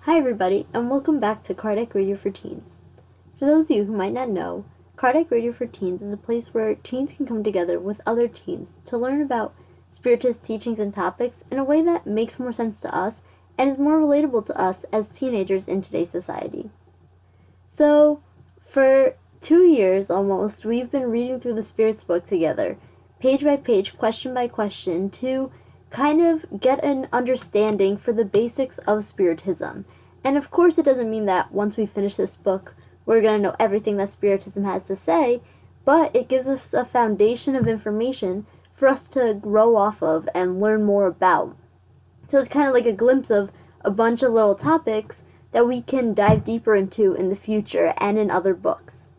Hi everybody, and welcome back to Cardiac Radio for Teens. For those of you who might not know, Cardiac Radio for Teens is a place where teens can come together with other teens to learn about Spiritist teachings and topics in a way that makes more sense to us and is more relatable to us as teenagers in today's society. So, for 2 years almost, we've been reading through the Spirits book together, page by page, question by question, to kind of get an understanding for the basics of Spiritism. And of course, it doesn't mean that once we finish this book, we're going to know everything that Spiritism has to say, but it gives us a foundation of information for us to grow off of and learn more about. So it's kind of like a glimpse of a bunch of little topics that we can dive deeper into in the future and in other books.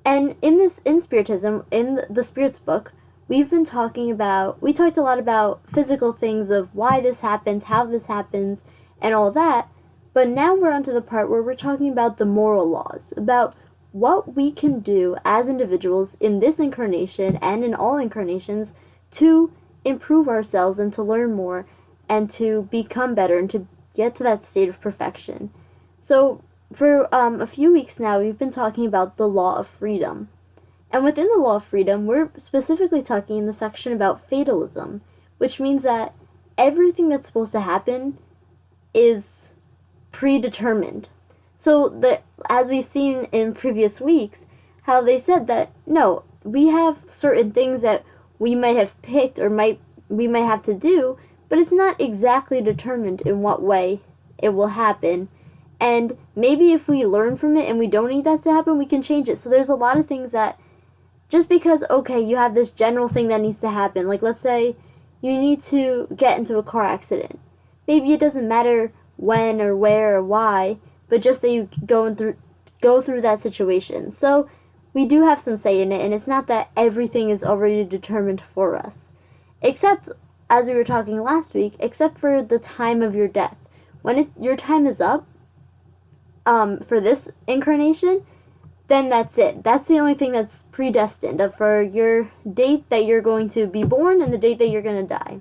And in Spiritism, in the Spirits book, we talked a lot about physical things of why this happens, how this happens, and all that. But now we're on to the part where we're talking about the moral laws, about what we can do as individuals in this incarnation and in all incarnations to improve ourselves and to learn more and to become better and to get to that state of perfection. So for a few weeks now, we've been talking about the law of freedom. And within the law of freedom, we're specifically talking in the section about fatalism, which means that everything that's supposed to happen is predetermined. So as we've seen in previous weeks, how they said that, no, we have certain things that we might have picked or we might have to do, but it's not exactly determined in what way it will happen. And maybe if we learn from it and we don't need that to happen, we can change it. So there's a lot of things that just because, okay, you have this general thing that needs to happen, like let's say you need to get into a car accident. Maybe it doesn't matter when or where or why, but just that you go through that situation. So we do have some say in it, and it's not that everything is already determined for us. Except, as we were talking last week, except for the time of your death. When your time is up, for this incarnation, then that's it. That's the only thing that's predestined for your date that you're going to be born and the date that you're going to die.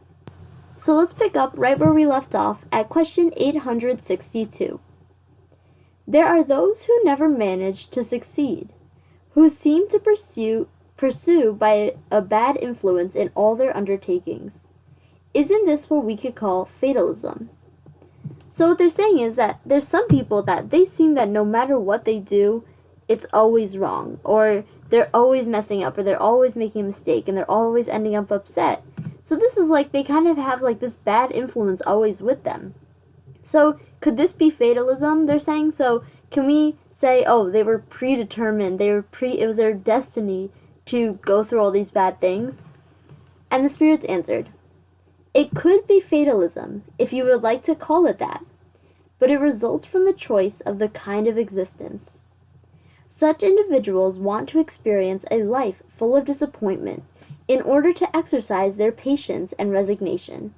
So let's pick up right where we left off at question 862. There are those who never manage to succeed, who seem to pursue by a bad influence in all their undertakings. Isn't this what we could call fatalism? So what they're saying is that there's some people that they seem that no matter what they do, it's always wrong, or they're always messing up, or they're always making a mistake, and they're always ending up upset. So this is like they kind of have like this bad influence always with them. So could this be fatalism, they're saying? So can we say, oh, they were predetermined, it was their destiny to go through all these bad things? And the spirits answered, it could be fatalism, if you would like to call it that, but it results from the choice of the kind of existence. Such individuals want to experience a life full of disappointment in order to exercise their patience and resignation.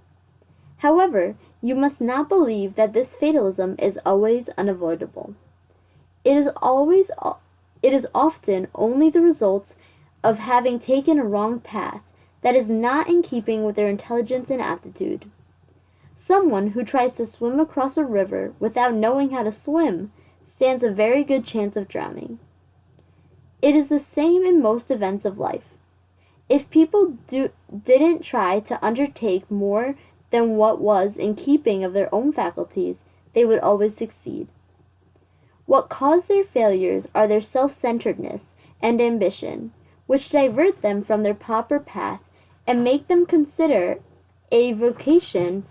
However, you must not believe that this fatalism is always unavoidable. It is often only the result of having taken a wrong path that is not in keeping with their intelligence and aptitude. Someone who tries to swim across a river without knowing how to swim stands a very good chance of drowning. It is the same in most events of life. If people didn't try to undertake more than what was in keeping of their own faculties, they would always succeed. What cause their failures are their self-centeredness and ambition, which divert them from their proper path and make them consider a vocation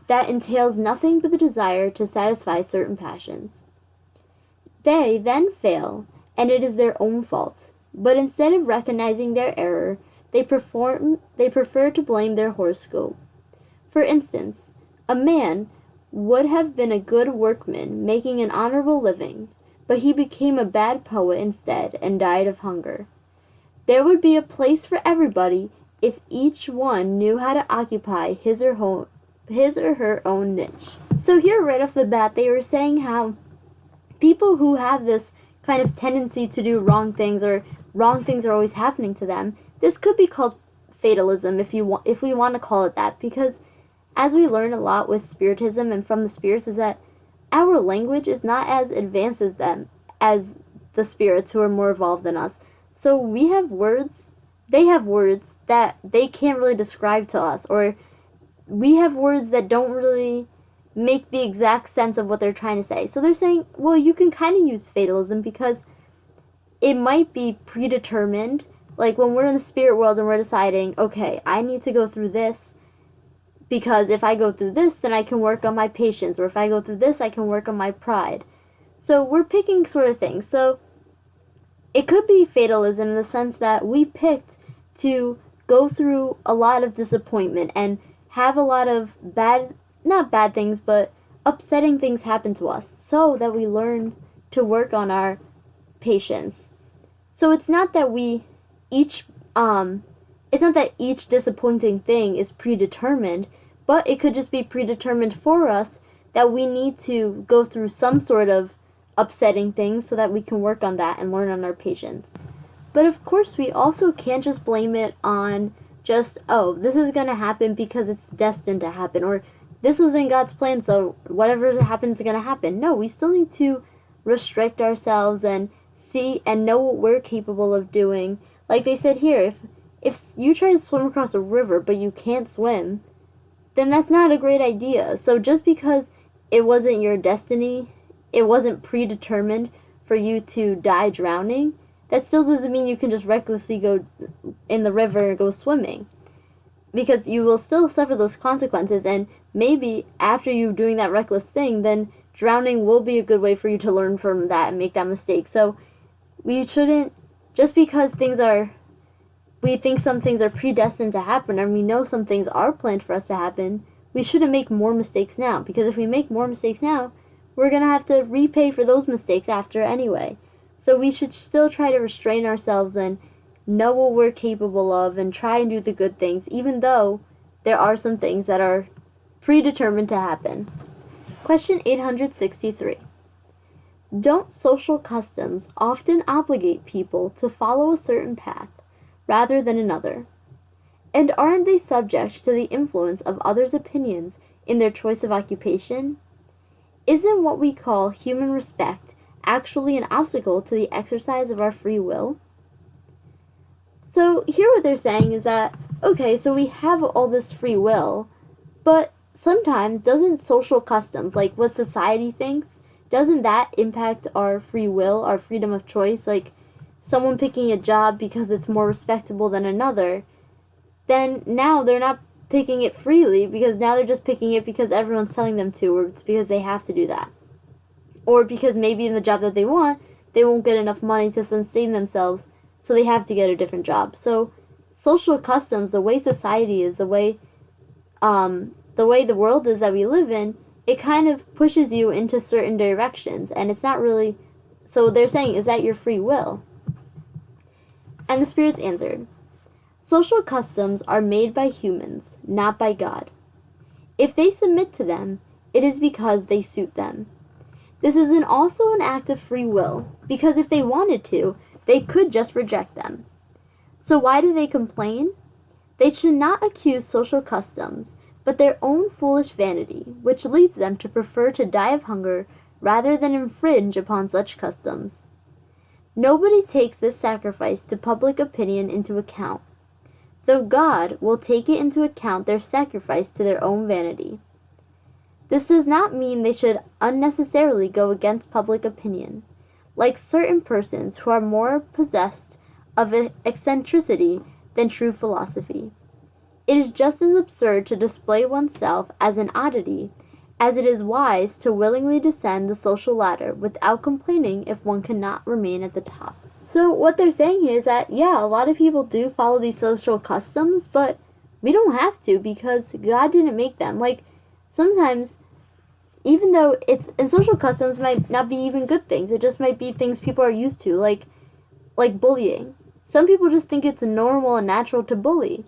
that entails nothing but the desire to satisfy certain passions. They then fail, and it is their own fault, but instead of recognizing their error, they prefer to blame their horoscope. For instance, a man would have been a good workman, making an honorable living, but he became a bad poet instead and died of hunger. There would be a place for everybody if each one knew how to occupy his or her own niche. So here right off the bat, they were saying how people who have this kind of tendency to do wrong things, or wrong things are always happening to them, this could be called fatalism if we want to call it that, because as we learn a lot with Spiritism and from the spirits is that our language is not as advanced as them, as the spirits who are more evolved than us. So we have words, they have words that they can't really describe to us, or we have words that don't really make the exact sense of what they're trying to say. So they're saying, well, you can kind of use fatalism because it might be predetermined. Like when we're in the spirit world and we're deciding, okay, I need to go through this because if I go through this, then I can work on my patience, or if I go through this, I can work on my pride. So we're picking sort of things. So it could be fatalism in the sense that we picked to go through a lot of disappointment and have a lot of not bad things, but upsetting things happen to us so that we learn to work on our patience. So it's not that each disappointing thing is predetermined, but it could just be predetermined for us that we need to go through some sort of upsetting things so that we can work on that and learn on our patience. But of course, we also can't just blame it on just, oh, this is going to happen because it's destined to happen, or this was in God's plan, so whatever happens is going to happen. No, we still need to restrict ourselves and see and know what we're capable of doing. Like they said here, if you try to swim across a river but you can't swim, then that's not a great idea. So just because it wasn't your destiny, it wasn't predetermined for you to die drowning, that still doesn't mean you can just recklessly go in the river and go swimming. Because you will still suffer those consequences, and maybe after you doing that reckless thing, then drowning will be a good way for you to learn from that and make that mistake. So we shouldn't, just because we think some things are predestined to happen, and we know some things are planned for us to happen, we shouldn't make more mistakes now. Because if we make more mistakes now, we're going to have to repay for those mistakes after anyway. So we should still try to restrain ourselves and know what we're capable of and try and do the good things, even though there are some things that are predetermined to happen. Question 863. Don't social customs often obligate people to follow a certain path rather than another? And aren't they subject to the influence of others' opinions in their choice of occupation? Isn't what we call human respect actually an obstacle to the exercise of our free will? So here what they're saying is that, okay, so we have all this free will, but sometimes doesn't social customs, like what society thinks, doesn't that impact our free will, our freedom of choice? Like someone picking a job because it's more respectable than another, then now they're not picking it freely, because now they're just picking it because everyone's telling them to, or it's because they have to do that. Or because maybe in the job that they want, they won't get enough money to sustain themselves, so they have to get a different job. So social customs, the way society is, the way the world is that we live in, it kind of pushes you into certain directions, and it's not really, so they're saying, is that your free will? And the spirits answered, social customs are made by humans, not by God. If they submit to them, it is because they suit them. This is also an act of free will, because if they wanted to, they could just reject them. So why do they complain? They should not accuse social customs, but their own foolish vanity, which leads them to prefer to die of hunger rather than infringe upon such customs. Nobody takes this sacrifice to public opinion into account, though God will take it into account their sacrifice to their own vanity. This does not mean they should unnecessarily go against public opinion, like certain persons who are more possessed of eccentricity than true philosophy. It is just as absurd to display oneself as an oddity as it is wise to willingly descend the social ladder without complaining if one cannot remain at the top. So what they're saying here is that, yeah, a lot of people do follow these social customs, but we don't have to because God didn't make them. Like, sometimes, even though and social customs might not be even good things, it just might be things people are used to, like bullying. Some people just think it's normal and natural to bully.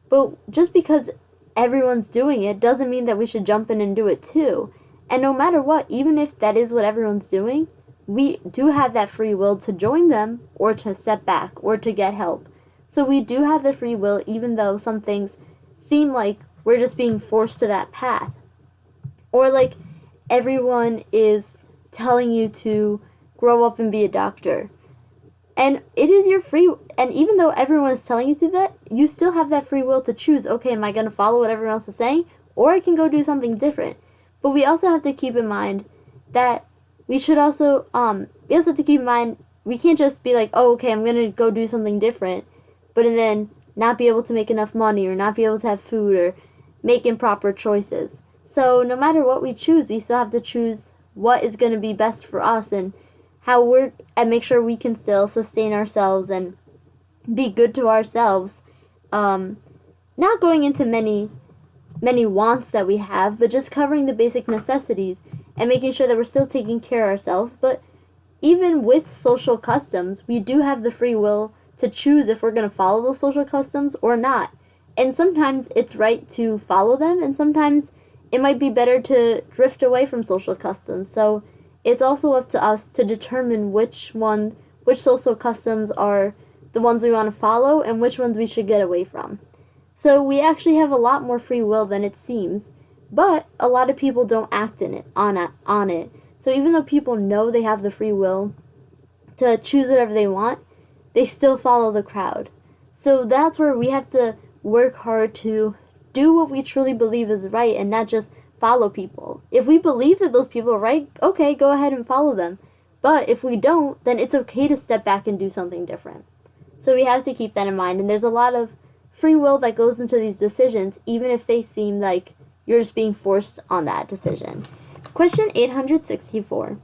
But just because everyone's doing it doesn't mean that we should jump in and do it too. And no matter what, even if that is what everyone's doing, we do have that free will to join them or to step back or to get help. So we do have the free will, even though some things seem like we're just being forced to that path. Or like, everyone is telling you to grow up and be a doctor. And it is your free, and even though everyone is telling you to that, you still have that free will to choose, okay, am I going to follow what everyone else is saying, or I can go do something different. But we also have to keep in mind that we should also, we can't just be like, oh, okay, I'm going to go do something different, but then not be able to make enough money, or not be able to have food, or make improper choices. So no matter what we choose, we still have to choose what is going to be best for us, and and make sure we can still sustain ourselves and be good to ourselves. Not going into many wants that we have, but just covering the basic necessities and making sure that we're still taking care of ourselves. But even with social customs, we do have the free will to choose if we're going to follow those social customs or not. And sometimes it's right to follow them, and sometimes it might be better to drift away from social customs. So it's also up to us to determine which social customs are the ones we want to follow and which ones we should get away from. So we actually have a lot more free will than it seems, but a lot of people don't act on it. So even though people know they have the free will to choose whatever they want, they still follow the crowd. So that's where we have to work hard to do what we truly believe is right and not just follow people. If we believe that those people are right, okay, go ahead and follow them. But if we don't, then it's okay to step back and do something different. So we have to keep that in mind. And there's a lot of free will that goes into these decisions, even if they seem like you're just being forced on that decision. Question 864.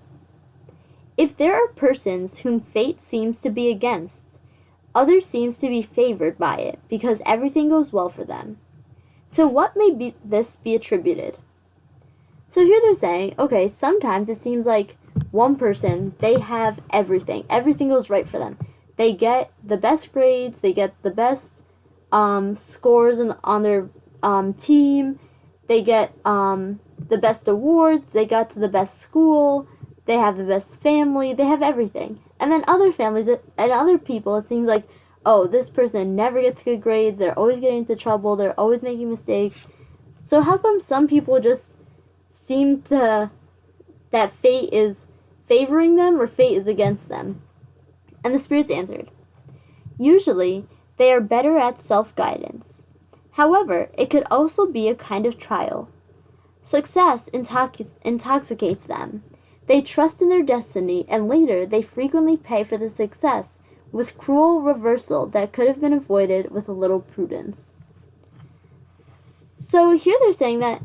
If there are persons whom fate seems to be against, others seems to be favored by it because everything goes well for them, to what may this be attributed? So here they're saying, okay, sometimes it seems like one person, they have everything. Everything goes right for them. They get the best grades, they get the best scores on their team, they get the best awards, they got to the best school, they have the best family, they have everything. And then other families and other people, it seems like, oh, this person never gets good grades, they're always getting into trouble, they're always making mistakes. So how come some people just seem that fate is favoring them or fate is against them? And the spirits answered, usually they are better at self-guidance. However, it could also be a kind of trial. Success intoxicates them. They trust in their destiny, and later they frequently pay for the success with cruel reversal that could have been avoided with a little prudence. So here they're saying that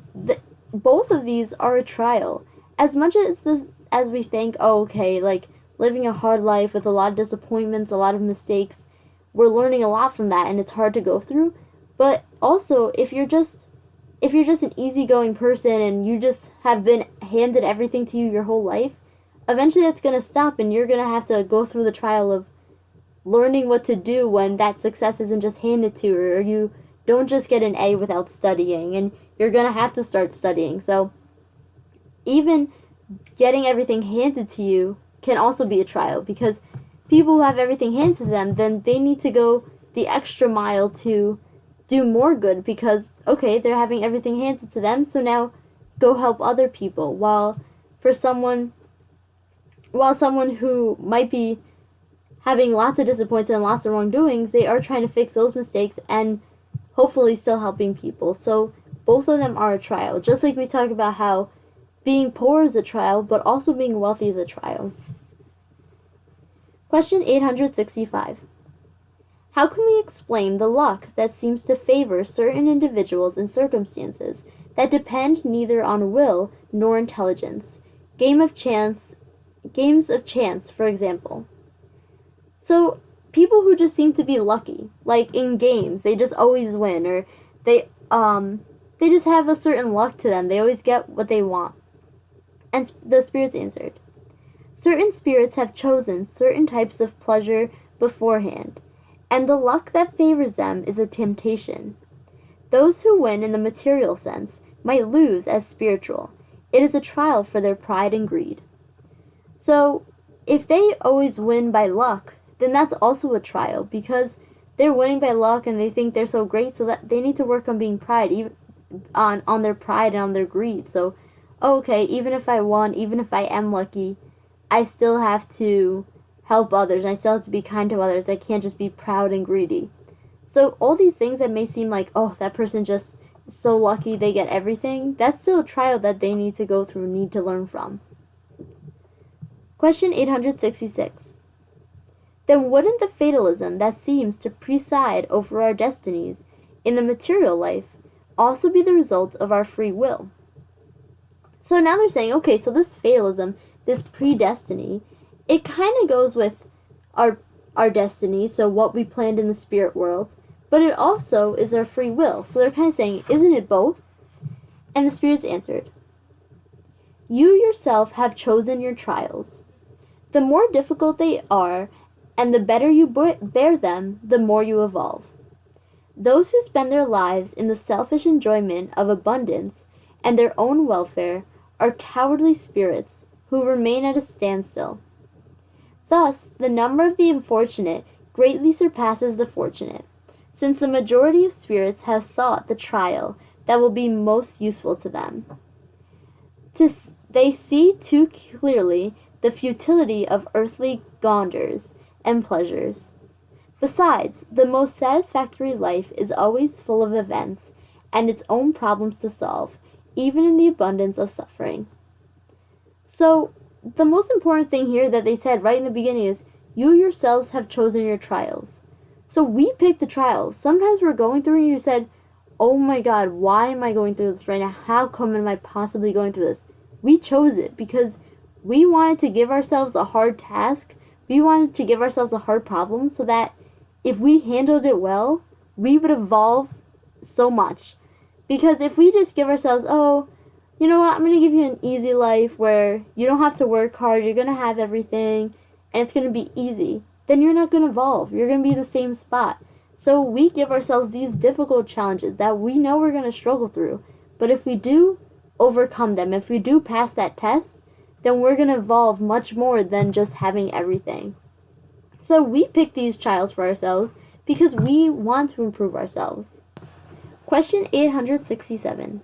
both of these are a trial. As much as we think, oh, okay, like living a hard life with a lot of disappointments, a lot of mistakes, we're learning a lot from that, and it's hard to go through. But also, if you're just an easygoing person and you just have been handed everything to you your whole life, eventually that's going to stop, and you're going to have to go through the trial of learning what to do when that success isn't just handed to you, or you don't just get an A without studying, and you're going to have to start studying. So even getting everything handed to you can also be a trial, because people who have everything handed to them, then they need to go the extra mile to do more good, because, okay, they're having everything handed to them, so now go help other people. While someone who might be having lots of disappointments and lots of wrongdoings, they are trying to fix those mistakes and hopefully still helping people. So both of them are a trial. Just like we talk about how being poor is a trial, but also being wealthy is a trial. Question 865. How can we explain the luck that seems to favor certain individuals in circumstances that depend neither on will nor intelligence? Games of chance, for example. So, people who just seem to be lucky, like in games, they just always win, or they just have a certain luck to them. They always get what they want. And the spirits answered, certain spirits have chosen certain types of pleasure beforehand, and the luck that favors them is a temptation. Those who win in the material sense might lose as spiritual. It is a trial for their pride and greed. So, if they always win by luck, then that's also a trial, because they're winning by luck and they think they're so great, so that they need to work on being on their pride and on their greed. So, okay, even if I won, even if I am lucky, I still have to help others. I still have to be kind to others. I can't just be proud and greedy. So all these things that may seem like, oh, that person just is so lucky they get everything, that's still a trial that they need to go through, need to learn from. Question 866. Then wouldn't the fatalism that seems to preside over our destinies in the material life also be the result of our free will? So now they're saying, okay, so this fatalism, this predestiny, it kind of goes with our destiny, so what we planned in the spirit world, but it also is our free will. So they're kind of saying, isn't it both? And the spirits answered, you yourself have chosen your trials. The more difficult they are, and the better you bear them, the more you evolve. Those who spend their lives in the selfish enjoyment of abundance and their own welfare are cowardly spirits who remain at a standstill. Thus, the number of the unfortunate greatly surpasses the fortunate, since the majority of spirits have sought the trial that will be most useful to them. They see too clearly the futility of earthly gonders and pleasures. Besides, the most satisfactory life is always full of events and its own problems to solve, even in the abundance of suffering. So, the most important thing here that they said right in the beginning is, you yourselves have chosen your trials. So we pick the trials. Sometimes we're going through and you said, oh my God, why am I going through this right now? How come am I possibly going through this? We chose it because we wanted to give ourselves a hard task. We wanted to give ourselves a hard problem so that if we handled it well, we would evolve so much. Because if we just give ourselves, oh, you know what, I'm going to give you an easy life where you don't have to work hard, you're going to have everything, and it's going to be easy, then you're not going to evolve. You're going to be the same spot. So we give ourselves these difficult challenges that we know we're going to struggle through. But if we do overcome them, if we do pass that test, then we're going to evolve much more than just having everything. So we pick these trials for ourselves because we want to improve ourselves. Question 867.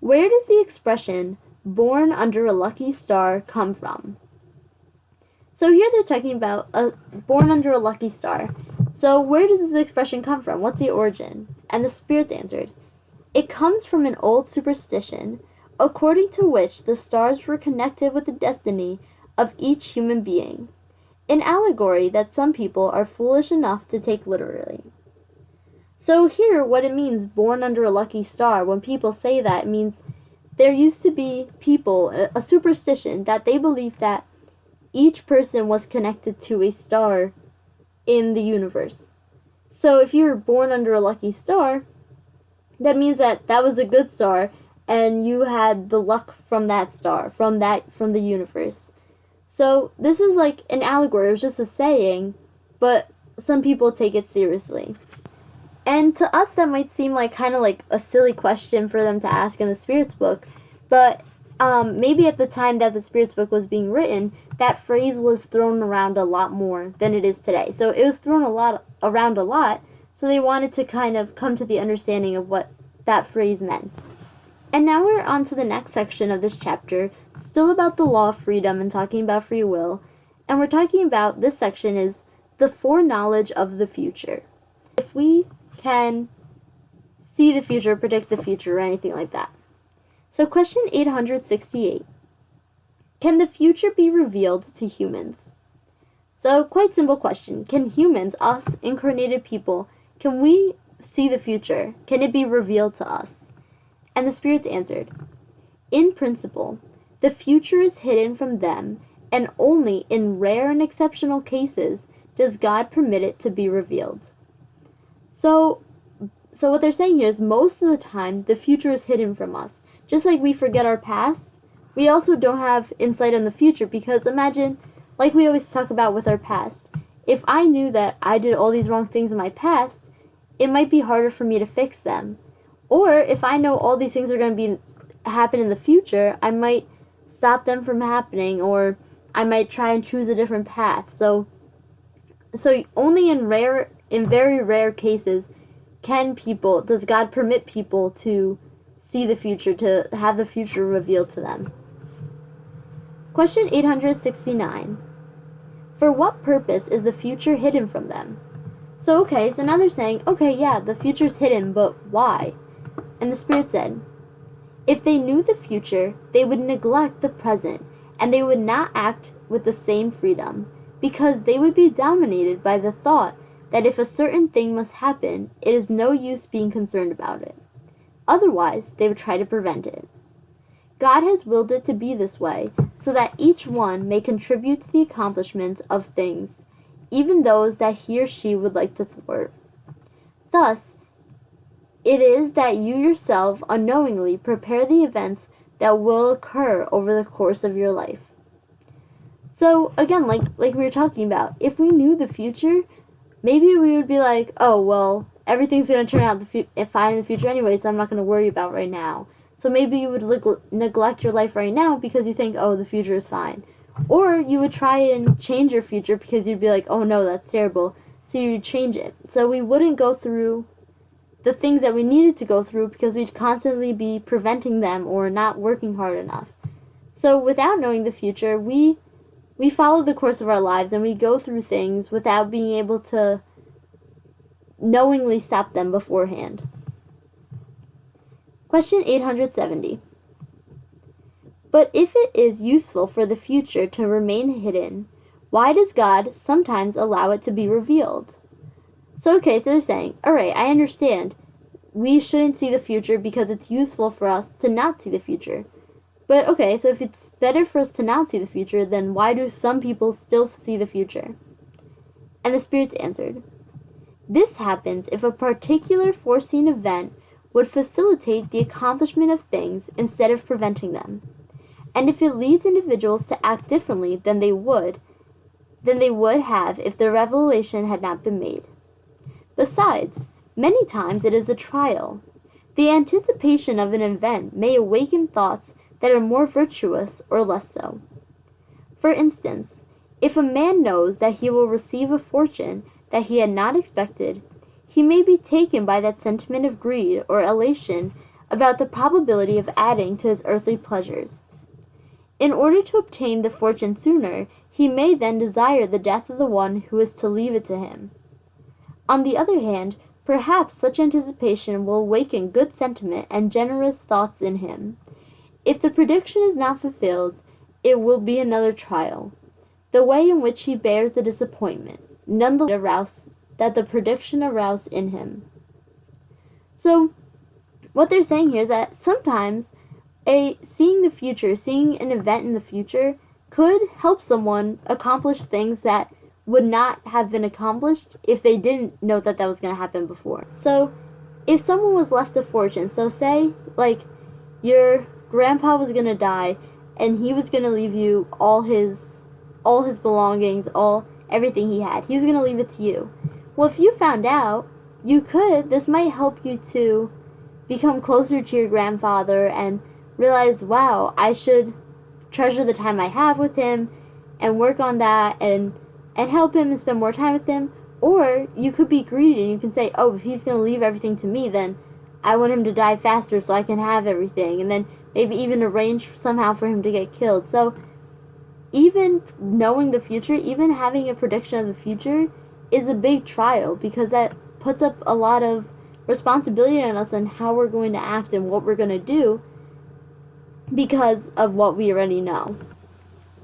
Where does the expression, born under a lucky star, come from? So here they're talking about born under a lucky star. So where does this expression come from? What's the origin? And the spirits answered, it comes from an old superstition, according to which the stars were connected with the destiny of each human being, an allegory that some people are foolish enough to take literally. So here, what it means, born under a lucky star, when people say that, it means there used to be people, a superstition, that they believed that each person was connected to a star in the universe. So if you were born under a lucky star, that means that that was a good star, and you had the luck from that star, from the universe. So this is like an allegory. It was just a saying, but some people take it seriously. And to us, that might seem like kind of like a silly question for them to ask in the Spirits book, but maybe at the time that the Spirits book was being written, that phrase was thrown around a lot more than it is today. So it was thrown around a lot, so they wanted to kind of come to the understanding of what that phrase meant. And now we're on to the next section of this chapter, still about the law of freedom and talking about free will. And we're talking about, this section is the foreknowledge of the future. If we can see the future, predict the future, or anything like that. So question 868. Can the future be revealed to humans? So quite simple question. Can humans, us incarnated people, can we see the future? Can it be revealed to us? And the spirits answered, in principle, the future is hidden from them, and only in rare and exceptional cases does God permit it to be revealed. So what they're saying here is most of the time, the future is hidden from us. Just like we forget our past, we also don't have insight on the future, because imagine, like we always talk about with our past, if I knew that I did all these wrong things in my past, it might be harder for me to fix them. Or if I know all these things are going to happen in the future, I might stop them from happening, or I might try and choose a different path. So only in very rare cases does God permit people to see the future, to have the future revealed to them. Question 869. For what purpose is the future hidden from them? So now they're saying, okay, yeah, the future's hidden, but why? And the Spirit said, if they knew the future, they would neglect the present, and they would not act with the same freedom, because they would be dominated by the thought that if a certain thing must happen, it is no use being concerned about it. Otherwise, they would try to prevent it. God has willed it to be this way, so that each one may contribute to the accomplishments of things, even those that he or she would like to thwart. Thus, it is that you yourself unknowingly prepare the events that will occur over the course of your life. So again, like we were talking about, if we knew the future, maybe we would be like, oh, well, everything's going to turn out fine in the future anyway, so I'm not going to worry about right now. So maybe you would neglect your life right now because you think, oh, the future is fine. Or you would try and change your future because you'd be like, oh no, that's terrible. So you'd change it. So we wouldn't go through the things that we needed to go through because we'd constantly be preventing them or not working hard enough. So without knowing the future, we follow the course of our lives and we go through things without being able to knowingly stop them beforehand. Question 870. But if it is useful for the future to remain hidden, why does God sometimes allow it to be revealed? So they're saying, alright, I understand. We shouldn't see the future because it's useful for us to not see the future. But so if it's better for us to not see the future, then why do some people still see the future? And the Spirits answered, this happens if a particular foreseen event would facilitate the accomplishment of things instead of preventing them, and if it leads individuals to act differently than they would have if the revelation had not been made. Besides, many times it is a trial. The anticipation of an event may awaken thoughts that are more virtuous or less so. For instance, if a man knows that he will receive a fortune that he had not expected, he may be taken by that sentiment of greed or elation about the probability of adding to his earthly pleasures. In order to obtain the fortune sooner, he may then desire the death of the one who is to leave it to him. On the other hand, perhaps such anticipation will awaken good sentiment and generous thoughts in him. If the prediction is not fulfilled, it will be another trial. The way in which he bears the disappointment, nonetheless arouse that the prediction aroused in him. So, what they're saying here is that sometimes seeing the future, seeing an event in the future, could help someone accomplish things that would not have been accomplished if they didn't know that was going to happen before. So, if someone was left a fortune, so say, your grandpa was going to die, and he was going to leave you all his belongings, everything he had. He was going to leave it to you. Well, if you found out, this might help you to become closer to your grandfather and realize, wow, I should treasure the time I have with him and work on that and help him and spend more time with him. Or you could be greedy and you can say, oh, if he's going to leave everything to me, then I want him to die faster so I can have everything. And then maybe even arrange somehow for him to get killed. So even knowing the future, even having a prediction of the future is a big trial because that puts up a lot of responsibility on us on how we're going to act and what we're going to do because of what we already know.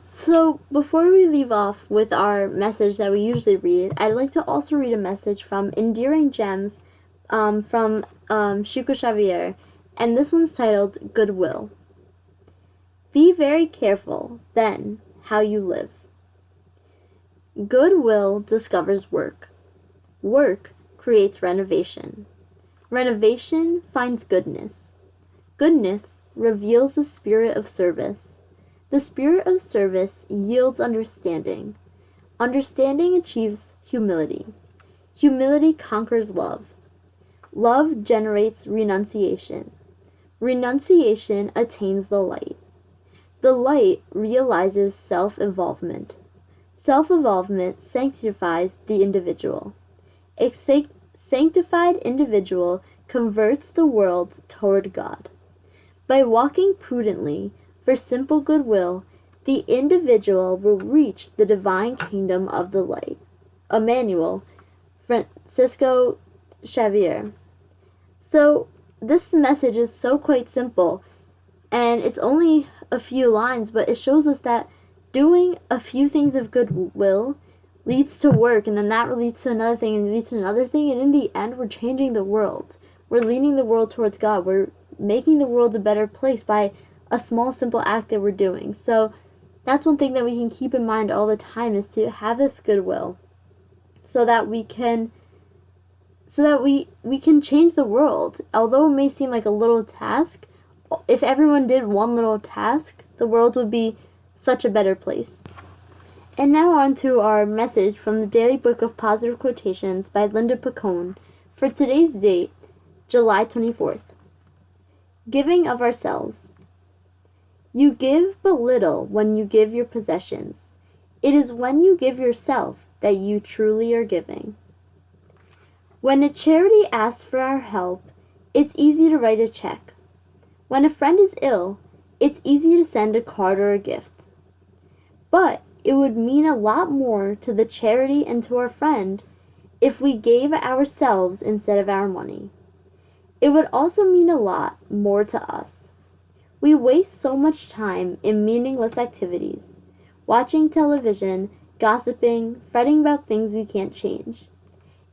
So before we leave off with our message that we usually read, I'd like to also read a message from Enduring Gems from Chico Xavier, and this one's titled Goodwill. Be very careful, then, how you live. Goodwill discovers work. Work creates renovation. Renovation finds goodness. Goodness reveals the spirit of service. The spirit of service yields understanding. Understanding achieves humility. Humility conquers love. Love generates renunciation. Renunciation attains the light. The light realizes self-involvement. Self-involvement sanctifies the individual. A sanctified individual converts the world toward God. By walking prudently for simple goodwill, the individual will reach the divine kingdom of the light. Emmanuel, Francisco Xavier. So this message is so quite simple, and it's only a few lines, but it shows us that doing a few things of goodwill leads to work, and then that leads to another thing, and leads to another thing, and in the end, we're changing the world. We're leading the world towards God. We're making the world a better place by a small, simple act that we're doing. So that's one thing that we can keep in mind all the time, is to have this goodwill, so that we can change the world. Although it may seem like a little task, if everyone did one little task, the world would be such a better place. And now on to our message from the Daily Book of Positive Quotations by Linda Picone for today's date, July 24th. Giving of ourselves. You give but little when you give your possessions. It is when you give yourself that you truly are giving. When a charity asks for our help, it's easy to write a check. When a friend is ill, it's easy to send a card or a gift. But it would mean a lot more to the charity and to our friend if we gave ourselves instead of our money. It would also mean a lot more to us. We waste so much time in meaningless activities, watching television, gossiping, fretting about things we can't change.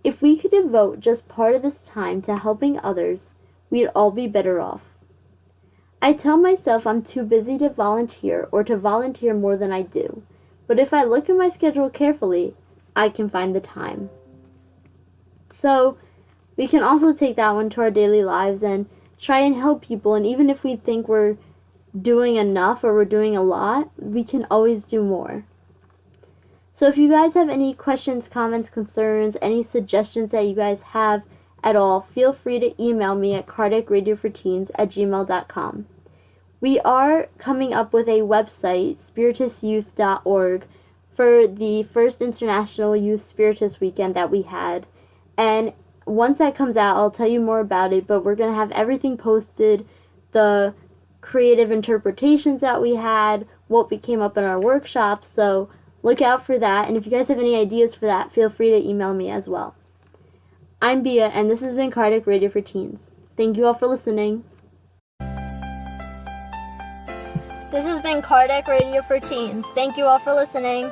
If we could devote just part of this time to helping others, we'd all be better off. I tell myself I'm too busy to volunteer or to volunteer more than I do, but if I look at my schedule carefully, I can find the time. So we can also take that one to our daily lives and try and help people, and even if we think we're doing enough or we're doing a lot, we can always do more. So if you guys have any questions, comments, concerns, any suggestions that you guys have at all, feel free to email me at cardiacradioforteens@gmail.com. We are coming up with a website, spiritusyouth.org, for the first International Youth Spiritist Weekend that we had. And once that comes out, I'll tell you more about it, but we're going to have everything posted, the creative interpretations that we had, what came up in our workshops, so look out for that. And if you guys have any ideas for that, feel free to email me as well. I'm Bia, and this has been Cardiac Radio for Teens. Thank you all for listening. This has been Cardiac Radio for Teens. Thank you all for listening.